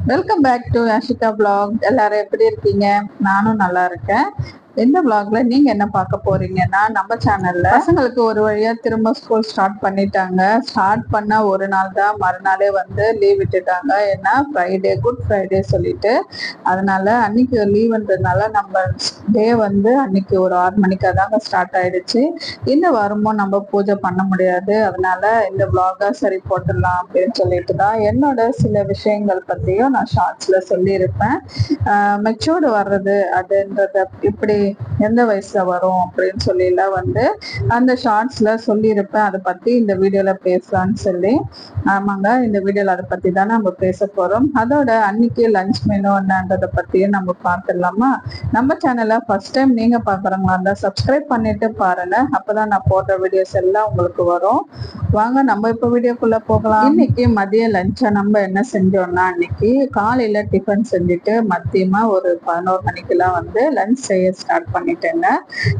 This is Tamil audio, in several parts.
Welcome back to Ashika vlog. எல்லாரும் எப்படி இருக்கீங்க? நானும் நல்லா இருக்கேன். இந்த vlogல நீங்க என்ன பார்க்க போறீங்கன்னா, நம்ம சேனல்ல பசங்களுக்கு ஒரு வழியா திரும்ப ஸ்கூல் ஸ்டார்ட் பண்ணிட்டாங்க. ஸ்டார்ட் பண்ண ஒரு நாள் தான் மறுநாளே வந்து லீவ் விட்டுட்டாங்க. ஏன்னா ஃப்ரைடே, குட் ஃப்ரைடே சொல்லிட்டு, அதனால அன்னைக்கு லீவ்ன்றதுனால நம்ம டே வந்து அன்னைக்கு ஒரு 6 மணிக்கு தாங்க ஸ்டார்ட் ஆயிடுச்சு. இந்த வாரமும் நம்ம பூஜை பண்ண முடியாது, அதனால இந்த vlog சரி போட்டுடலாம் அப்படின்னு சொல்லிட்டு தான் என்னோட சில விஷயங்கள் பத்தியும் நான் ஷார்ட்ஸ்ல சொல்லியிருப்பேன். மெச்சூர்டு வர்றது அதுன்றத இப்படி எந்த வயசுல வரும் அப்படின்னு சொல்லிலாம் வந்து அந்த ஷார்ட்ஸ்ல சொல்லியிருப்பேன். அதை பத்தி இந்த வீடியோல பேசலான்னு சொல்லி. ஆமாங்க, இந்த வீடியோல அதை பத்தி தான் நம்ம பேச போறோம். அதோட அன்னைக்கு லஞ்ச் மெனு என்னன்றதை பத்தியும் நம்ம பார்த்துடலாமா? நம்ம சேனலை ஃபர்ஸ்ட் டைம் நீங்க பாக்குறவங்களா இருந்தா சப்ஸ்கிரைப் பண்ணிட்டு பாருங்க, அப்பதான் நான் போடுற வீடியோஸ் எல்லாம் உங்களுக்கு வரும். வாங்க நம்ம இப்ப வீடியோக்குள்ள போகலாம். இன்னைக்கு மதிய லஞ்சா நம்ம என்ன செஞ்சோம்னா, அன்னைக்கு காலையில டிஃபன் செஞ்சுட்டு மதியமா ஒரு 11 மணிக்கெல்லாம் வந்து லஞ்ச் செய்ய ஸ்டார்ட் பண்ணிட்டேங்க.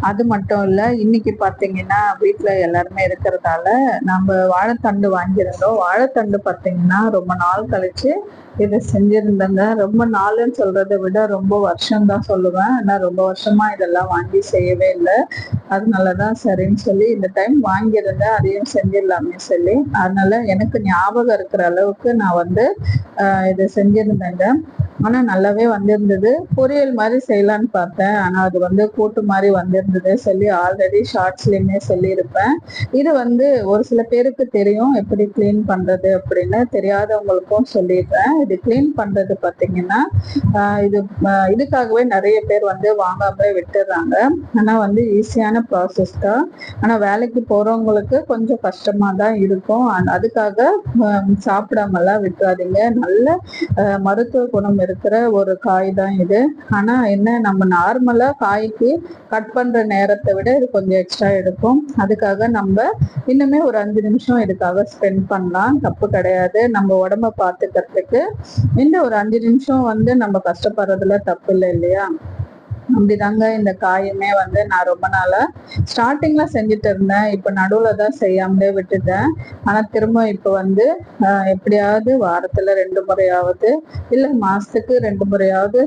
அது மட்டும் இல்ல, இன்னைக்கு பாத்தீங்கன்னா வீட்டுல எல்லாருமே இருக்கிறதால நம்ம வாழைத்தண்டு வாங்கியிருந்தோம். வாழைத்தண்டு பாத்தீங்கன்னா ரொம்ப நாள் கழிச்சு இதை செஞ்சிருந்தேங்க. ரொம்ப நாளுன்னு சொல்றதை விட ரொம்ப வருஷம் தான் சொல்லுவேன். ஆனா ரொம்ப வருஷமா இதெல்லாம் வாங்கி செய்யவே இல்லை. அதனாலதான் சரின்னு சொல்லி இந்த டைம் வாங்கியிருந்தேன், அதையும் செஞ்சிடலாமே சொல்லி. அதனால எனக்கு ஞாபகம் இருக்கிற அளவுக்கு நான் வந்து இதை செஞ்சிருந்தேங்க. ஆனா நல்லாவே வந்திருந்தது. பொரியல் மாதிரி செய்யலான்னு பார்த்தேன், ஆனா அது வந்து கூட்டு மாதிரி வந்திருந்தது சொல்லி ஆல்ரெடி ஷார்ட்ஸ்லயுமே சொல்லியிருப்பேன். இது வந்து ஒரு சில பேருக்கு தெரியும் எப்படி கிளீன் பண்றது அப்படின்னு, தெரியாதவங்களுக்கும் சொல்லிடுறேன். இது கிளீன் பண்றது பார்த்தீங்கன்னா இதுக்காகவே நிறைய பேர் வந்து வாங்காம விட்டுடுறாங்க. ஆனா வந்து ஈஸியான ப்ராசஸ் தான். ஆனா வேலைக்கு போறவங்களுக்கு கொஞ்சம் கஷ்டமா தான் இருக்கும். அதுக்காக சாப்பிடாமலாம் விட்டுறாதீங்க. நல்ல மருத்துவ குணம் இருக்கிற ஒரு காய் தான் இது. ஆனா என்ன, நம்ம நார்மலா காய்க்கு கட் பண்ற நேரத்தை விட இது கொஞ்சம் எக்ஸ்ட்ரா எடுக்கும். அதுக்காக நம்ம இன்னுமே ஒரு 5 நிமிஷம் இதுக்காக ஸ்பெண்ட் பண்ணலாம், தப்பு கிடையாது. நம்ம உடம்ப பார்த்துக்கிறதுக்கு இந்த ஒரு 5 நிமிஷம் வந்து நம்ம கஷ்டப்படுறதுல தப்பு இல்லை இல்லையா? அப்படிதாங்க இந்த காயுமே வந்து நான் ரொம்ப நாளா ஸ்டார்டிங்ல செஞ்சுட்டு இருந்தேன். இப்ப நடுவுல தான் செய்யாமலே விட்டுட்டேன். ஆனா திரும்ப இப்ப வந்து எப்படியாவது வாரத்துல 2 முறையாவது இல்ல மாசத்துக்கு 2 முறையாவது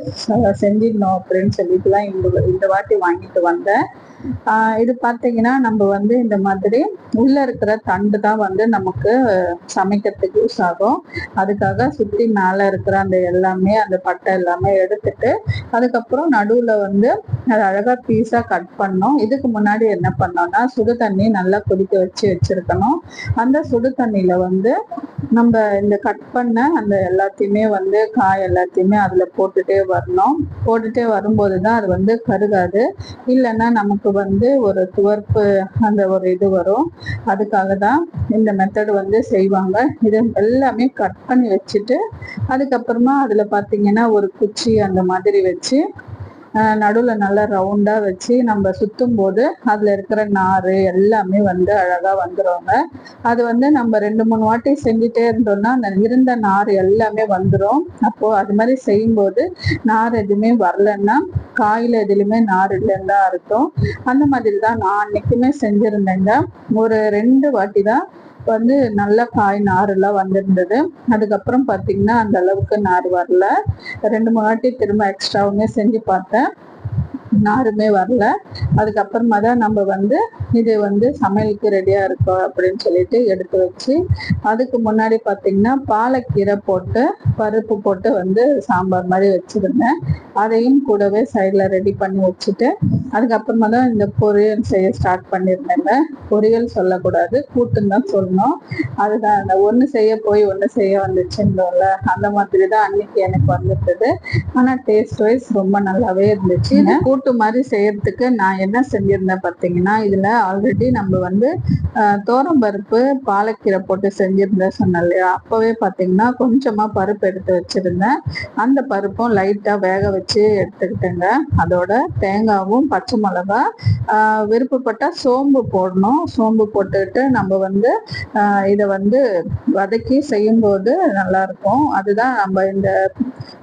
செஞ்சிடணும் அப்படின்னு சொல்லிட்டுலாம் இந்த வாட்டி வாங்கிட்டு வந்தேன். இது பாத்தீங்கன்னா நம்ம வந்து இந்த மாதிரி உள்ள இருக்கிற தண்டு தான் வந்து நமக்கு சமைக்கிறதுக்கு யூஸ் ஆகும். அதுக்காக சுத்தி மேல இருக்கிற அந்த எல்லாமே, அந்த பட்டை எல்லாமே எடுத்துட்டு அதுக்கப்புறம் நடுவுல வந்து அது அழகா பீஸா கட் பண்ணோம். இதுக்கு முன்னாடி என்ன பண்ணோம்னா, சுடு தண்ணி நல்லா கொதிக்க வச்சிருக்கணும். அந்த சுடு தண்ணியில வந்து நம்ம இந்த கட் பண்ண அந்த எல்லாத்தையுமே வந்து காய் எல்லாத்தையுமே அதுல போட்டுட்டே வரணும். போட்டுட்டே வரும்போதுதான் அது வந்து கருகாது. இல்லைன்னா நமக்கு வந்து ஒரு துவர்ப்பு அந்த ஒரு இது வரும். அதுக்காக தான் இந்த மெத்தட் வந்து செய்வாங்க. இது எல்லாமே கட் பண்ணி வச்சுட்டு அதுக்கப்புறமா அதுல பாத்தீங்கன்னா ஒரு குச்சி அந்த மாதிரி வச்சு நடுவுல நல்லா ரவுண்டா வச்சு நம்ம சுத்தும் போது அதுல இருக்கிற நாறு எல்லாமே வந்து அழகா வந்துருவாங்க. அது வந்து நம்ம 2-3 வாட்டி செஞ்சுட்டே இருந்தோம்னா அந்த இருந்த நார் எல்லாமே வந்துடும். அப்போ அது மாதிரி செய்யும் போது நார் எதுவுமே வரலன்னா காயில எதுலையுமே நார் இல்லைன்னு தான் அர்த்தம். அந்த மாதிரி தான் நான் அன்னைக்குமே செஞ்சிருந்தேங்க. ஒரு 2 வாட்டி தான் வந்து நல்ல காய் நார் எல்லாம் வந்திருந்தது. அதுக்கப்புறம் பாத்தீங்கன்னா அந்த அளவுக்கு நார் வரல. 2-3 வாட்டி திரும்ப எக்ஸ்ட்ராவுமே செஞ்சு பார்த்தேன், நாருமே வரல. அதுக்கப்புறமா தான் நம்ம வந்து இது வந்து சமையலுக்கு ரெடியா இருக்கும் அப்படின்னு சொல்லிட்டு எடுத்து வச்சு, அதுக்கு முன்னாடி பாத்தீங்கன்னா பாலக்கீரை போட்டு பருப்பு போட்டு வந்து சாம்பார் மாதிரி வச்சிருந்தேன். அதையும் கூடவே சைட்ல ரெடி பண்ணி வச்சுட்டு அதுக்கப்புறமா தான் இந்த பொரியல் செய்ய ஸ்டார்ட் பண்ணியிருந்தேங்க. பொரியல் சொல்லக்கூடாது, கூட்டுன்னு தான் சொல்லணும். அதுதான் அந்த ஒண்ணு செய்ய போய் ஒண்ணு செய்ய வந்துச்சுன்றோம்ல, அந்த மாதிரி தான் அன்னைக்கு எனக்கு வந்துருந்தது. ஆனா டேஸ்ட் வைஸ் ரொம்ப நல்லாவே இருந்துச்சு. கூட்டு மாதிரி செய்யறதுக்கு நான் என்ன செஞ்சிருந்தேன் பார்த்தீங்கன்னா, இதுல ஆல்ரெடி நம்ம வந்து தோரம்பருப்பு பாலக்கீரை போட்டு செஞ்சிருந்தேன் சொன்னேன் இல்லையா? அப்பவே பார்த்தீங்கன்னா கொஞ்சமா பருப்பு எடுத்து வச்சிருந்தேன். அந்த பருப்பும் லைட்டா வேக வச்சு எடுத்துக்கிட்டேங்க. அதோட தேங்காவும் பச்சை மிளகா, விருப்பப்பட்டா சோம்பு போடணும். சோம்பு போட்டுட்டு நம்ம வந்து இதை வந்து வதக்கி செய்யும்போது நல்லா இருக்கும். அதுதான் நம்ம இந்த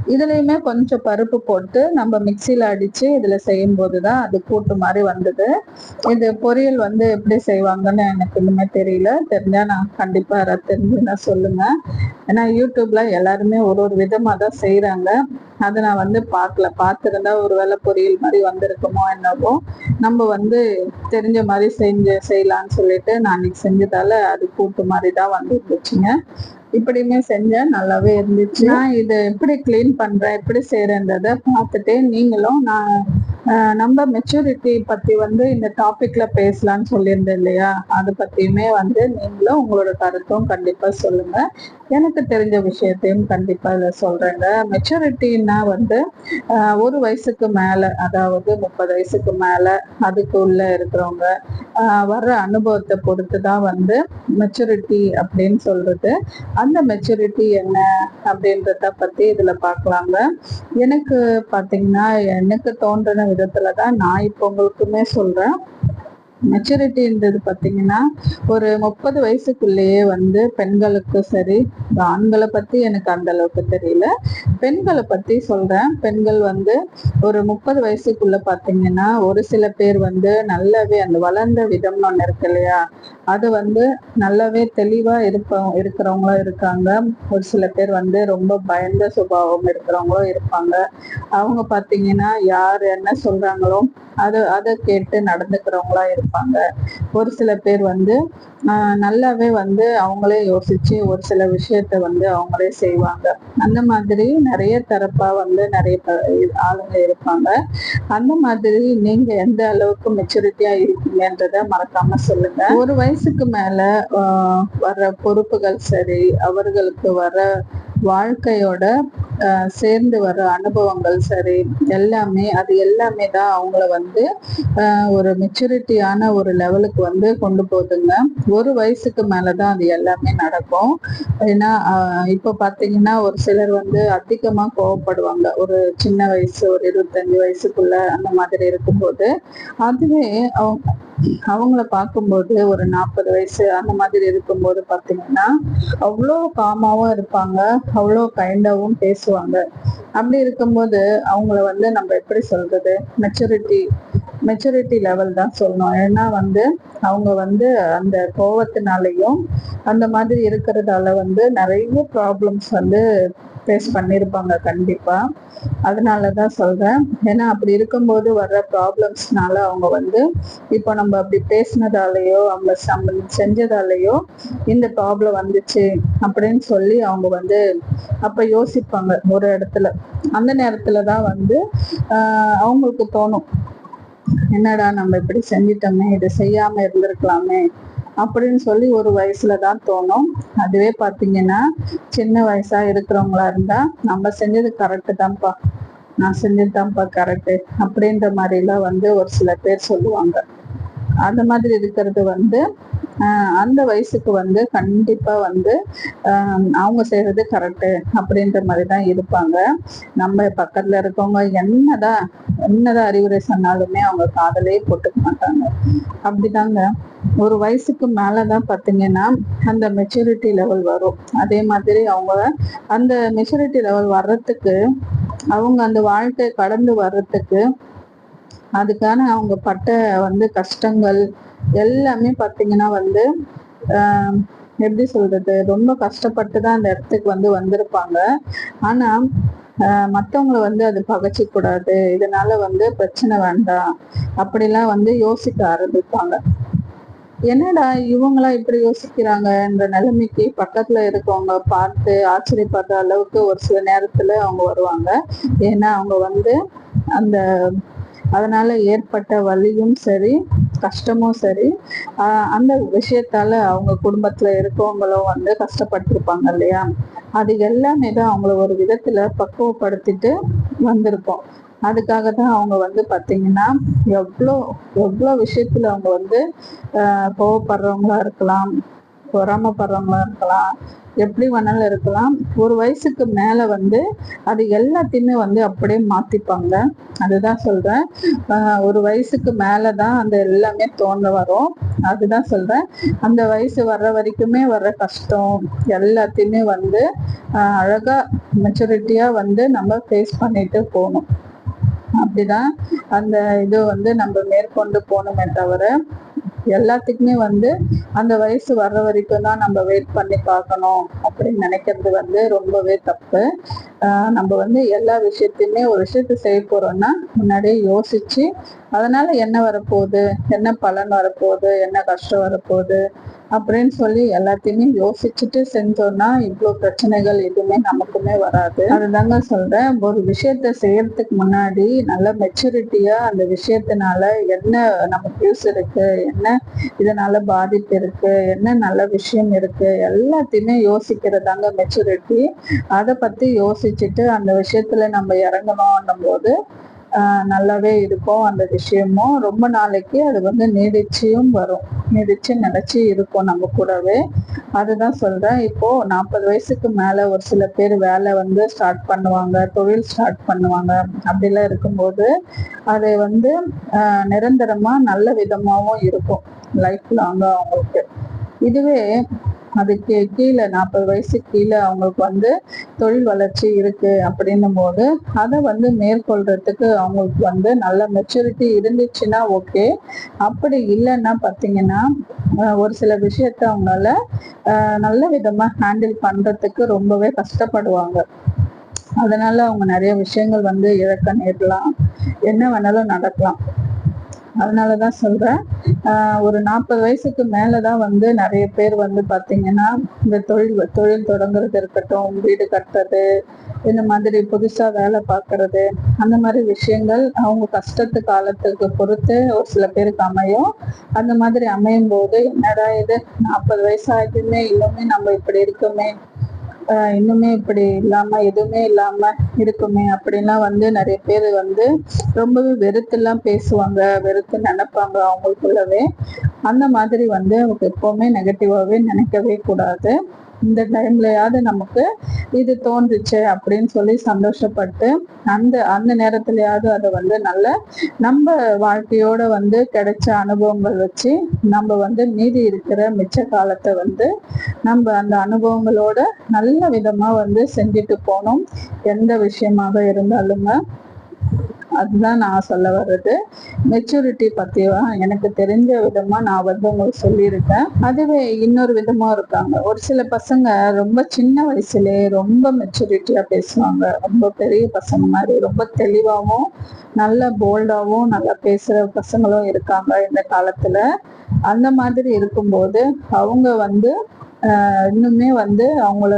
இதுலயுமே கொஞ்சம் பருப்பு போட்டு நம்ம மிக்சியில அடிச்சு இதுல செய்யும் போதுதான் அது கூட்டு மாதிரி வந்தது. இது பொரியல் வந்து எப்படி செய்வாங்கன்னு எனக்கு இன்னுமே தெரியல. தெரிஞ்சா நான் கண்டிப்பா யாராவது தெரிஞ்சுன்னா சொல்லுங்க. ஏன்னா யூடியூப்ல எல்லாருமே ஒரு ஒரு விதமா தான் செய்யறாங்க. அதை நான் வந்து பார்த்திருந்தா ஒருவேளை பொரியல் மாதிரி வந்திருக்குமோ என்னவோ. நம்ம வந்து தெரிஞ்ச மாதிரி செய்யலான்னு சொல்லிட்டு நான் அன்னைக்கு செஞ்சதால அது கூட்டு மாதிரி தான் வந்துருந்துச்சுங்க. இப்படியுமே செஞ்சேன், நல்லாவே இருந்துச்சு. நான் இதை எப்படி கிளீன் பண்றேன், எப்படி செய்யறேன்றத பார்த்துட்டு நீங்களும் நம்ம மெச்சூரிட்டி பத்தி வந்து இந்த டாபிக்ல பேசலாம்னு சொல்லியிருந்தேன் இல்லையா, அதை பத்தியுமே வந்து நீங்களும் உங்களோட கருத்தும் கண்டிப்பா சொல்லுங்க. எனக்கு தெரிஞ்ச விஷயத்தையும் கண்டிப்பா இதை சொல்றேங்க. மெச்சூரிட்டின்னா வந்து ஒரு வயசுக்கு மேல, அதாவது 30 வயசுக்கு மேல அதுக்கு உள்ள இருக்கிறவங்க வர்ற அனுபவத்தை பொறுத்துதான் வந்து மெச்சூரிட்டி அப்படின்னு சொல்றது. அந்த மெச்சூரிட்டி என்ன அப்படின்றத பத்தி இதுல பார்க்கலாங்க. எனக்கு பாத்தீங்கன்னா எனக்கு தோன்றின விதத்துலதான் நான் இப்போ உங்களுக்குமே சொல்றேன். மெச்சூரிட்டின்றது பார்த்தீங்கன்னா ஒரு 30 வயசுக்குள்ளேயே வந்து பெண்களுக்கு சரி, ஆண்களை பத்தி எனக்கு அந்த அளவுக்கு தெரியல, பெண்களை பத்தி சொல்றேன். பெண்கள் வந்து ஒரு 30 வயசுக்குள்ள பார்த்தீங்கன்னா ஒரு சில பேர் வந்து நல்லாவே அந்த வளர்ந்த விதம்னு ஒன்று இருக்கு இல்லையா, அது வந்து நல்லாவே தெளிவா இருக்கிறவங்களும் இருக்காங்க. ஒரு சில பேர் வந்து ரொம்ப பயந்த சுபாவம் இருக்கிறவங்களும் இருப்பாங்க. அவங்க பார்த்தீங்கன்னா யார் என்ன சொல்றாங்களோ அதை கேட்டு நடந்துக்கிறவங்களா இருப்பாங்க. ஒரு சில பேர் வந்து நல்லாவே வந்து அவங்களே யோசிச்சு ஒரு சில விஷயத்த வந்து அவங்களே செய்வாங்க. அந்த மாதிரி நிறைய தரப்பா வந்து நிறைய ஆளுங்க இருப்பாங்க. அந்த மாதிரி நீங்க எந்த அளவுக்கு மெச்சூரிட்டியா இருக்கீங்கன்றத மறக்காம சொல்லுங்க. ஒரு வயசுக்கு மேல வர்ற பொறுப்புகள் சரி, அவர்களுக்கு வர வாழ்க்கையோட சேர்ந்து வர அனுபவங்கள் சரி, அது எல்லாமே தான் அவங்கள வந்து ஒரு மெச்சூரிட்டியான ஒரு லெவலுக்கு வந்து கொண்டு போகுதுங்க. ஒரு வயசுக்கு மேலதான் அது எல்லாமே நடக்கும். ஏன்னா இப்ப பாத்தீங்கன்னா ஒரு சிலர் வந்து அதிகமா கோவப்படுவாங்க. ஒரு சின்ன வயசு, ஒரு 25 வயசுக்குள்ள அந்த மாதிரி இருக்கும்போது, அதுவே அவங்கள பார்க்கும்போது ஒரு 40 வயசு அந்த மாதிரி இருக்கும்போது பாத்தீங்கன்னா அவ்வளோ காமாவும் இருப்பாங்க, அவ்வளோ கைண்டாவும் பேசுவாங்க. அப்படி இருக்கும்போது அவங்கள வந்து நம்ம எப்படி சொல்றது, மெச்சூரிட்டி லெவல் தான் சொல்லணும். ஏன்னா வந்து அவங்க வந்து அந்த கோவத்தினாலையும் அந்த மாதிரி இருக்கிறதால வந்து நிறைய ப்ராப்ளம்ஸ் வந்து ஃபேஸ் பண்ணியிருப்பாங்க கண்டிப்பா. அதனாலதான் சொல்றேன். ஏன்னா அப்படி இருக்கும்போது வர்ற ப்ராப்ளம்ஸ்னால அவங்க வந்து இப்போ நம்ம அப்படி பேசினதாலேயோ அவங்க செஞ்சதாலேயோ இந்த ப்ராப்ளம் வந்துச்சு அப்படின்னு சொல்லி அவங்க வந்து அப்ப யோசிப்பாங்க ஒரு இடத்துல. அந்த நேரத்துலதான் வந்து அவங்களுக்கு தோணும், என்னடா நம்ம இப்படி செஞ்சிட்டோமே, இதை செய்யாம இருந்திருக்கலாமே அப்படின்னு சொல்லி ஒரு வயசுலதான் தோணும். அதுவே பாத்தீங்கன்னா சின்ன வயசா இருக்கிறவங்களா இருந்தா நம்ம செஞ்சது கரெக்டு தான்ப்பா, நான் செஞ்சதுதான்ப்பா கரெக்டு அப்படின்ற மாதிரி எல்லாம் வந்து ஒரு சில பேர் சொல்லுவாங்க. அந்த மாதிரி இருக்கிறது வந்து அந்த வயசுக்கு வந்து கண்டிப்பா வந்து அவங்க செய்யறது கரெக்டு அப்படின்ற மாதிரிதான் இருப்பாங்க. நம்ம பக்கத்துல இருக்கவங்க என்னதான் அறிவுரை சொன்னாலுமே அவங்க காதலே போட்டுக்க மாட்டாங்க. அப்படிதாங்க ஒரு வயசுக்கு மேலதான் பாத்தீங்கன்னா அந்த மெச்சூரிட்டி லெவல் வரும். அதே மாதிரி அவங்க அந்த மெச்சூரிட்டி லெவல் வர்றதுக்கு, அவங்க அந்த வாழ்க்கை கடந்து வர்றதுக்கு அதுக்கான அவங்க பட்ட வந்து கஷ்டங்கள் எல்லாமே பாத்தீங்கன்னா வந்து எப்படி சொல்றது, ரொம்ப கஷ்டப்பட்டுதான் அந்த இடத்துக்கு வந்து வந்திருப்பாங்க. ஆனா மத்தவங்களை வந்து அது பகைச்சிக்க கூடாது, இதனால வந்து பிரச்சனை வேண்டாம் அப்படிலாம் வந்து யோசிக்க ஆரம்பிப்பாங்க. என்னடா இவங்களா இப்படி யோசிக்கிறாங்கன்ற நிலைமைக்கு பக்கத்துல இருக்கவங்க பார்த்து ஆச்சரியப்படுற அளவுக்கு ஒரு சில நேரத்துல அவங்க வருவாங்க. ஏன்னா அவங்க வந்து அந்த அதனால ஏற்பட்ட வலியும் சரி, கஷ்டமும் சரி, அந்த விஷயத்தால அவங்க குடும்பத்துல இருக்கவங்களும் வந்து கஷ்டப்பட்டிருப்பாங்க இல்லையா, அது எல்லாமே தான் அவங்கள ஒரு விதத்துல பக்குவப்படுத்திட்டு வந்திருப்போம். அதுக்காக தான் அவங்க வந்து பாத்தீங்கன்னா எவ்வளோ விஷயத்துல அவங்க வந்து கோவப்படுறவங்களா இருக்கலாம், பொறாமப்படுறவங்களா இருக்கலாம், எப்படி வேணாலும் இருக்கலாம். ஒரு வயசுக்கு மேல வந்து அது எல்லாத்தையுமே வந்து அப்படியே மாத்திப்பாங்க. அதுதான் சொல்றேன். ஒரு வயசுக்கு மேலதான் அந்த எல்லாமே தோண வரும். அதுதான் சொல்றேன். அந்த வயசு வர்ற வரைக்குமே வர்ற கஷ்டம் எல்லாத்தையுமே வந்து அழகா மெச்சூரிட்டியா வந்து நம்ம ஃபேஸ் பண்ணிட்டு போகணும். அப்படிதான் அந்த இது வந்து நம்ம மேற்கொண்டு போகணுமே தவிர, எல்லாத்துக்குமே வந்து அந்த வயசு வர்ற வரைக்கும் தான் நம்ம வெயிட் பண்ணி பார்க்கணும் அப்படின்னு நினைக்கிறது வந்து ரொம்பவே தப்பு. நம்ம வந்து எல்லா விஷயத்தையுமே ஒரு விஷயத்த செய்ய போறோம்னா முன்னாடியே யோசிச்சு, அதனால என்ன வரப்போகுது, என்ன பலன் வரப்போகுது, என்ன கஷ்டம் வரப்போகுது அப்படின்னு சொல்லி எல்லாத்தையுமே யோசிச்சுட்டு செஞ்சோம்னா இவ்வளோ பிரச்சனைகள் எதுவுமே நமக்குமே வராது. அதுதாங்க சொல்றேன். ஒரு விஷயத்த செய்யறதுக்கு முன்னாடி நல்ல மெச்சூரிட்டியா அந்த விஷயத்தினால என்ன நமக்கு யூஸ் இருக்கு, என்ன இதனால பாதிப்பு இருக்கு, என்ன நல்ல விஷயம் இருக்கு, எல்லாத்தையுமே யோசிக்கிறதாங்க மெச்சூரிட்டி. அதை பத்தி யோசிச்சுட்டு அந்த விஷயத்துல நம்ம இறங்கணும் போது நல்லாவே இருக்கும். அந்த விஷயமும் ரொம்ப நாளைக்கு அது வந்து நீடிச்சியும் வரும், நீடிச்சு நினைச்சு இருக்கும் நம்ம கூடவே. அதுதான் சொல்றேன். இப்போ 40 வயசுக்கு மேல ஒரு சில பேர் வேலை வந்து ஸ்டார்ட் பண்ணுவாங்க, தொழில் ஸ்டார்ட் பண்ணுவாங்க. அப்படிலாம் இருக்கும்போது அது வந்து நிரந்தரமா நல்ல விதமாவும் இருக்கும், லைஃப் லாங்கா அவங்களுக்கு. இதுவே அதுக்கு கீழே 40 வயசுக்கு கீழே அவங்களுக்கு வந்து தொழில் வளர்ச்சி இருக்கு அப்படின்னும் போது அதை வந்து மேற்கொள்றதுக்கு அவங்களுக்கு வந்து நல்ல மெச்சூரிட்டி இருந்துச்சுன்னா ஓகே. அப்படி இல்லைன்னா பார்த்தீங்கன்னா ஒரு சில விஷயத்த அவங்களால நல்ல விதமா ஹேண்டில் பண்றதுக்கு ரொம்பவே கஷ்டப்படுவாங்க. அதனால அவங்க நிறைய விஷயங்கள் வந்து இழக்க நேரலாம், என்ன வேணாலும் நடக்கலாம். அதனாலதான் சொல்றேன். ஒரு 40 வயசுக்கு மேலதான் வந்து நிறைய பேர் வந்து பாத்தீங்கன்னா இந்த தொழில் தொடங்குறது இருக்கட்டும், வீடு கட்டுறது, இந்த மாதிரி புதுசா வேலை பார்க்கறது, அந்த மாதிரி விஷயங்கள் அவங்க கஷ்டத்து காலத்துக்கு பொறுத்து ஒரு சில பேருக்கு அமையும். அந்த மாதிரி அமையும் போது என்னடா இது 40 வயசு ஆகியுமே இன்னுமே நம்ம இப்படி இருக்கோமே, இன்னுமே இப்படி இல்லாம எதுவுமே இல்லாம இருக்குமே அப்படின்லாம் வந்து நிறைய பேர் வந்து ரொம்பவே வெறுத்துலாம் பேசுவாங்க, வெறுத்து நினைப்பாங்க அவங்களுக்குள்ளவே. அந்த மாதிரி வந்து அவங்க எப்பவுமே நெகட்டிவாவே நினைக்கவே கூடாது. இந்த டைம்லயாவது நமக்கு இது தோன்றுச்சு அப்படின்னு சொல்லி சந்தோஷப்பட்டு அந்த அந்த நேரத்திலயாவது அதை வந்து நல்ல நம்ம வாழ்க்கையோட வந்து கிடைச்ச அனுபவங்கள் வச்சு நம்ம வந்து மீதி இருக்கிற மிச்ச காலத்தை வந்து நம்ம அந்த அனுபவங்களோட நல்ல விதமா வந்து செஞ்சுட்டு போனோம். எந்த விஷயமாக இருந்தாலுமே அதுதான் நான் சொல்ல வர்றது. மெச்சூரிட்டி பத்தியா எனக்கு தெரிஞ்ச விதமா நான் வந்து உங்களுக்கு சொல்லியிருக்கேன். அதுவே இன்னொரு விதமா இருக்காங்க. ஒரு சில பசங்க ரொம்ப சின்ன வயசுலயே ரொம்ப மெச்சூரிட்டியா பேசுவாங்க, ரொம்ப பெரிய பசங்க மாதிரி ரொம்ப தெளிவாகவும் நல்ல போல்டாவும் நல்லா பேசுற பசங்களும் இருக்காங்க இந்த காலத்துல. அந்த மாதிரி இருக்கும்போது அவங்க வந்து இன்னுமே வந்து அவங்கள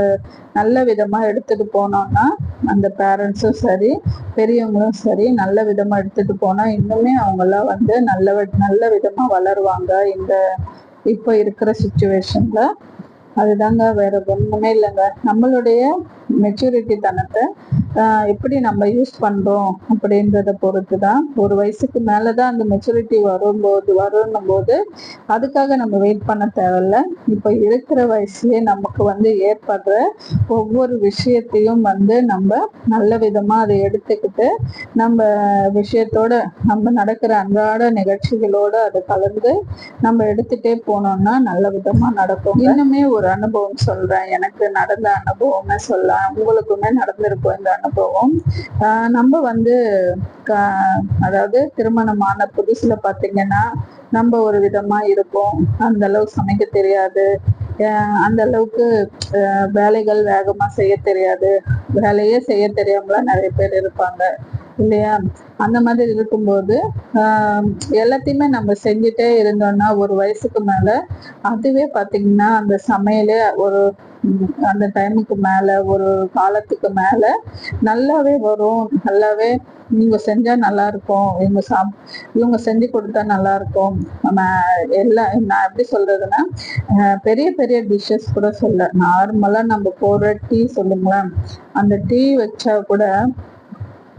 நல்ல விதமா எடுத்துட்டு போனோம்னா அந்த பேரண்ட்ஸும் சரி பெரியவங்களும் சரி நல்ல விதமா எடுத்துட்டு போனா இன்னுமே அவங்கெல்லாம் வந்து நல்ல விதமா வளருவாங்க இந்த இப்போ இருக்கிற சுச்சுவேஷன்ல. அதுதாங்க, வேற ஒண்ணுமே இல்லைங்க. நம்மளுடைய மெச்சூரிட்டி தனத்தை எப்படி நம்ம யூஸ் பண்றோம் அப்படின்றத பொறுத்துதான். ஒரு வயசுக்கு மேலதான் அந்த மெச்சூரிட்டி வரும்னும் போது அதுக்காக நம்ம வெயிட் பண்ண தேவையில்ல. இப்போ இருக்கிற வயசுலயே நமக்கு வந்து ஏற்படுற ஒவ்வொரு விஷயத்தையும் வந்து நம்ம நல்ல விதமா அதை எடுத்துக்கிட்டு நம்ம விஷயத்தோட நம்ம நடக்கிற அன்றாட நிகழ்ச்சிகளோட அதை கலந்து நம்ம எடுத்துட்டே போனோம்னா நல்ல விதமா நடக்கும். இன்னுமே ஒரு அனுபவம் சொல்றேன், எனக்கு நடந்த அனுபவம்னு சொல்லலாம், உங்களுக்குமே நடந்திருக்கும் இந்த அனுபவம். நம்ம வந்து அதாவது திருமணமான புதுசுல பாத்தீங்கன்னா நம்ம ஒரு விதமா இருப்போம், அந்த அளவுக்கு சமைக்க தெரியாது, அந்த அளவுக்கு வேலைகள் வேகமா செய்ய தெரியாது, வேலையே செய்ய தெரியாமலாம் நிறைய பேர் இருப்பாங்க இல்லையா? அந்த மாதிரி இருக்கும்போது எல்லாத்தையுமே நம்ம செஞ்சுட்டே இருந்தோம்னா ஒரு வயசுக்கு மேல அதுவே பாத்தீங்கன்னா அந்த சமையலே ஒரு அந்த டைமுக்கு மேல ஒரு காலத்துக்கு மேல நல்லாவே வரும். நல்லாவே இவங்க செஞ்சா நல்லா இருக்கும், இவங்க செஞ்சு கொடுத்தா நல்லா இருக்கும். நான் எப்படி சொல்றதுன்னா பெரிய பெரிய டிஷ்ஷஸ் கூட சொல்ல, நார்மலா நம்ம போடுற டீ சொல்லுங்களேன், அந்த டீ வச்சா கூட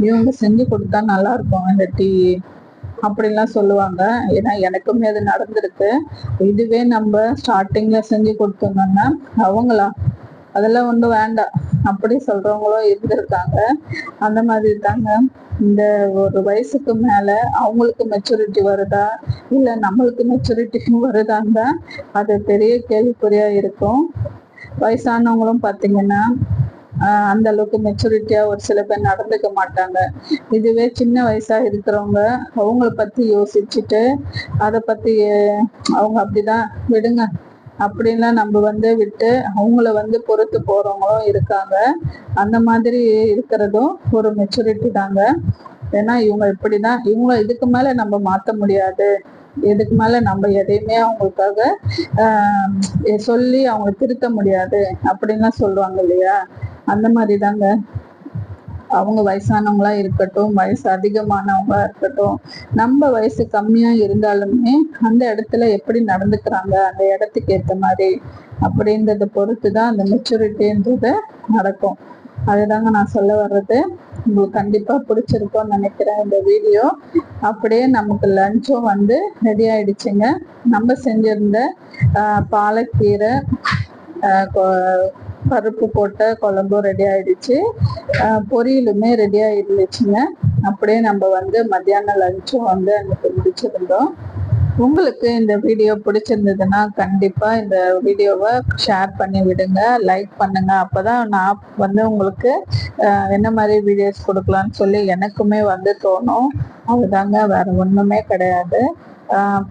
இவங்க செஞ்சு கொடுத்தா நல்லா இருக்கும் அந்த டீ அப்படின்லாம் சொல்லுவாங்க. ஏன்னா எனக்குமே அது நடந்திருக்கு. இதுவே நம்ம ஸ்டார்டிங்ல செஞ்சு கொடுத்தோம்னா அவங்களா அதெல்லாம் ஒன்றும் வேண்டாம் அப்படி சொல்றவங்களும் இருந்திருக்காங்க. அந்த மாதிரி தாங்க இந்த ஒரு வயசுக்கு மேல அவங்களுக்கு மெச்சூரிட்டி வருதா இல்ல நம்மளுக்கு மெச்சூரிட்டி வருதான்னு தான் அது பெரிய கேள்விக்குறியா இருக்கும். வயசானவங்களும் பாத்தீங்கன்னா அந்த அளவுக்கு மெச்சூரிட்டியா ஒரு சில பேர் நடந்துக்க மாட்டாங்க. இதுவே சின்ன வயசா இருக்கிறவங்க அவங்கள பத்தி யோசிச்சுட்டு அதை பத்தி அவங்க அப்படிதான் விடுங்க அப்படின்லாம் நம்ம விட்டு அவங்கள பொறுத்து போறவங்களும் இருக்காங்க. அந்த மாதிரி இருக்கிறதும் ஒரு மெச்சூரிட்டி தாங்க. ஏன்னா இவங்க இப்படிதான், இவங்க இதுக்கு மேல நம்ம மாத்த முடியாது, இதுக்கு மேல நம்ம எதையுமே அவங்களுக்காக சொல்லி அவங்க திருத்த முடியாது அப்படின்லாம் சொல்லுவாங்க இல்லையா. அந்த மாதிரி தாங்க அவங்க வயசானவங்களா இருக்கட்டும், வயசு அதிகமானவங்களா இருக்கட்டும், நம்ம வயசு கம்மியா இருந்தாலுமே அந்த இடத்துல எப்படி நடந்துக்கிறாங்க அந்த இடத்துக்கு ஏற்ற மாதிரி அப்படின்றத பொறுத்து தான் அந்த மெச்சூரிட்டின்றது நடக்கும். அதுதாங்க நான் சொல்ல வர்றது. உங்களுக்கு கண்டிப்பா பிடிச்சிருக்கும்னு நினைக்கிறேன் இந்த வீடியோ. அப்படியே நமக்கு லஞ்சும் ரெடி ஆயிடுச்சுங்க. நம்ம செஞ்சிருந்த பாலக்கீரை பருப்பு போட்ட குழம்பும் ரெடி ஆயிடுச்சு, பொரியலுமே ரெடி ஆயிருந்துச்சுங்க. அப்படியே நம்ம மத்தியானம் லஞ்சும் அன்னைக்கு முடிச்சிருந்தோம். உங்களுக்கு இந்த வீடியோ பிடிச்சிருந்ததுன்னா கண்டிப்பா இந்த வீடியோவை ஷேர் பண்ணி விடுங்க, லைக் பண்ணுங்க. அப்பதான் நான் உங்களுக்கு என்ன மாதிரி வீடியோஸ் கொடுக்கலான்னு சொல்லி எனக்குமே தோணும். அதுதாங்க, வேற ஒண்ணுமே கிடையாது.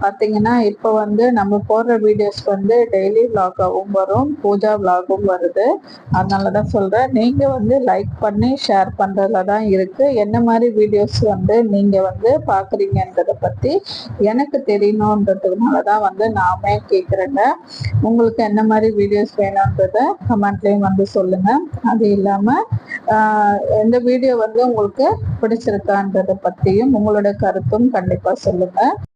பார்த்தீங்கன்னா இப்போ நம்ம போடுற வீடியோஸ் டெய்லி விலாகாகவும் வரும், பூஜா விலாகும் வருது. அதனால தான் சொல்கிறேன், நீங்கள் லைக் பண்ணி ஷேர் பண்ணுறதுல தான் இருக்குது. என்ன மாதிரி வீடியோஸ் நீங்கள் பார்க்குறீங்கன்றதை பற்றி எனக்கு தெரியணுன்றதுனால தான் நாமே கேட்குறேங்க. உங்களுக்கு என்ன மாதிரி வீடியோஸ் வேணுன்றத கமெண்ட்லேயும் சொல்லுங்கள். அது இல்லாமல் இந்த வீடியோ உங்களுக்கு பிடிச்சிருக்கான்றதை பற்றியும் உங்களோட கருத்தும் கண்டிப்பாக சொல்லுங்கள்.